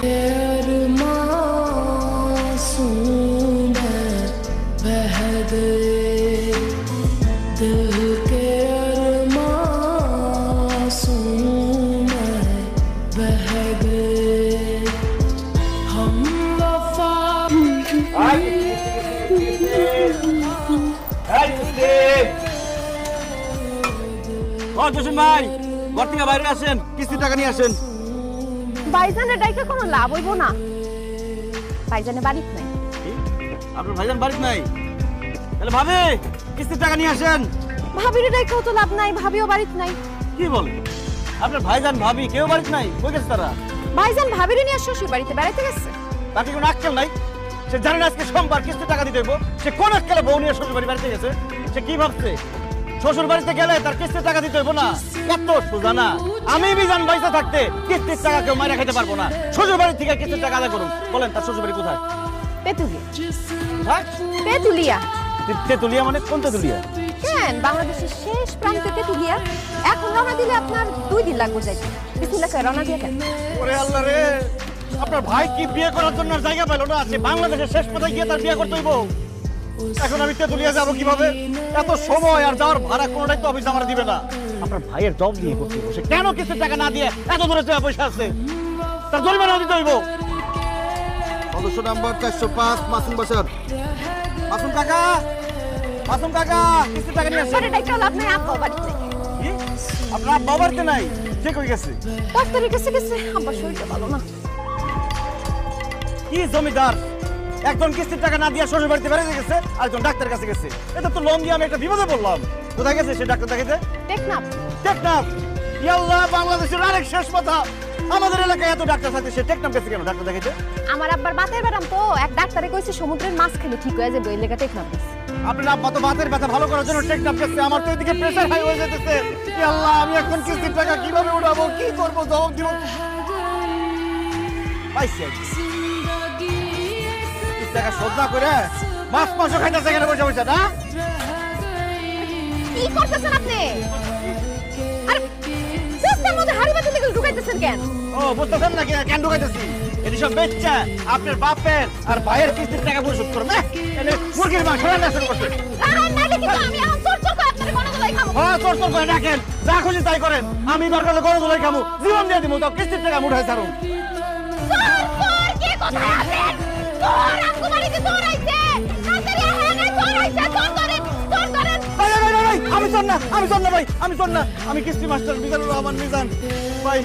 ভাই ঘর থেকে বাইরে আসেন, কিস্তি টাকা নিয়ে আসেন। ভাইজানের ডাইকা কোনো লাভ হইব না, ভাইজানে বাড়িতে নাই। আপনার ভাইজান বাড়িতে নাই? তাহলে ভাবি কিস্তির টাকা নিয়ে আসেন। ভাবির ডাইকাও তো লাভ নাই, ভাবিও বাড়িতে নাই। কি বলেন? আপনার ভাইজান ভাবি কেউ বাড়িতে নাই? কই গেছে তারা? ভাইজান ভাবির নিয়ে শ্বশুর বাড়িতে বেড়াইতে গেছে। তাকে কোনো আক্কেল নাই? সে জানে না আজকে সোমবার কিস্তির টাকা দিতে হইব? সে কোন আক্কেলে বউ নিয়ে শ্বশুর বাড়ি বাড়িতে গেছে? সে কি ভাবছে শ্বশুর বাড়িতে গেলে তার কিস্তির টাকা দিতে হইব না? কত সোজা না। আমি বিজান বাইসা থাকতে কিস্তির টাকা কেউ মাইরা খাইতে পারবো না। শ্বশুর বাড়ি থেকে কিস্তির টাকা আদায় করুন। বলেন তার শ্বশুর বাড়ি কোথায়? তেতুলিয়া। হ্যাঁ তেতুলিয়া। তেতুলিয়া মানে কোন তেতুলিয়া? কেন বাংলাদেশের শেষ প্রান্তে তেতুলিয়া। এখন রওনা দিলে আপনার 2 দিন লাগবে যাইতে। বিসমিল্লাহ কই রওনা দিয়ে কেন? ওরে আল্লাহ রে, আপনার ভাই কি বিয়ে করার জন্য জায়গা পেল না? সে বাংলাদেশের শেষ পর্যায়ে গিয়ে তার বিয়ে করতে হইব। এখন আমি তেতুলিয়া যাবো কিভাবে? এত সময় আর যাওয়ার ভাড়া কোনোটাই তো অফিস আমার দিবে না। আপনার ভাইয়ের জব দিয়ে করতে হইব। সে কেন কিছু টাকা না দিয়ে এত দূরে চলে বসে আছে? তার জরিমানা দিতে হইব। সদস্য নাম্বার 405 মাসুম বাসার। মাসুম কাকা, মাসুম কাকা, কিছু টাকা নিয়ে আসেন। আরে ডাইকা লাভ নাই, আব্বা বাড়িতে নাই। কি? আপনার বাবারতে নাই? সে কই গেছে? ডাক্তারের কাছে গেছে, আব্বা শরীরটা ভালো না। কি জমিদার একজন কিস্তির টাকা না দিয়ে শ্বশুর বাড়িতে বেড়াতে গেছে, আরেকজন ডাক্তারের কাছে গেছে। এটা তো লং দিয়ে আমি একটা বিপদে পড়লাম। কোথায় গেছে সে ডাক্তার দেখাইতে? টেকনাফ। টেকনাফ? ইয়াল্লাহ, বাংলাদেশের আরেক শেষ কথা। আমাদের এলাকায় এত ডাক্তার থাকতে সে টেকনাফ গেছে কেন ডাক্তার দেখাইতে? আমার আব্বার বাতের ব্যারাম তো, এক ডাক্তারে কইছে সমুদ্রের মাছ খেলে ঠিক হয়ে যাবে, এই লেগা টেকনাফ গেছে। আপনার আব্বা তো বাতের ব্যথা ভালো করার জন্য টেকনাফ গেছে, আমার তো এদিকে প্রেসার হাই হয়ে যেতেছে। ইয়াল্লাহ, আমি এখন কিস্তির টাকা কিভাবে উঠাবো, কি করবো, জবাব দিব? পাইছি টাকা শোধ না করে মাছ মাংস খাইতেছে এখানে বসে বসে না? কি করতেছেন আপনি? আরে সিস্টেম মধ্যে হাড়ি বাতি লেগে ঢুকাইতেছেন কেন? ও বুঝতেছেন না কেন ঢুকাইতেছি? এটি সব বেচ্চা আপনার বাপের আর ভাইয়ের কিস্তির টাকা পরিশোধ করবে। এনে মুরগির মাংস রান্না শুরু করছে। কারণ নাইলে কিন্তু আমি এখন চোর করে আপনাদের গণদোলাই খাবো। হ্যাঁ, চোর করে রাখেন, যা খুশি তাই করেন। আমি দরকার হলে গণদোলাই খাবো, জীবন দিয়ে দিব, তাও কিস্তির টাকা মুঠাই ছাড়ুন। চোর কি কথা আছেন? চোর আমগো বাড়িতে চোর আইছে। তাড়াতাড়ি আহেন, চোর আইছে, চোর ধরেন, চোর ধরেন। আমি চোর না, আমি চোর না ভাই, আমি চোর না। আমি কিস্তি মাস্টার মিজানুর রহমান মিজান ভাই।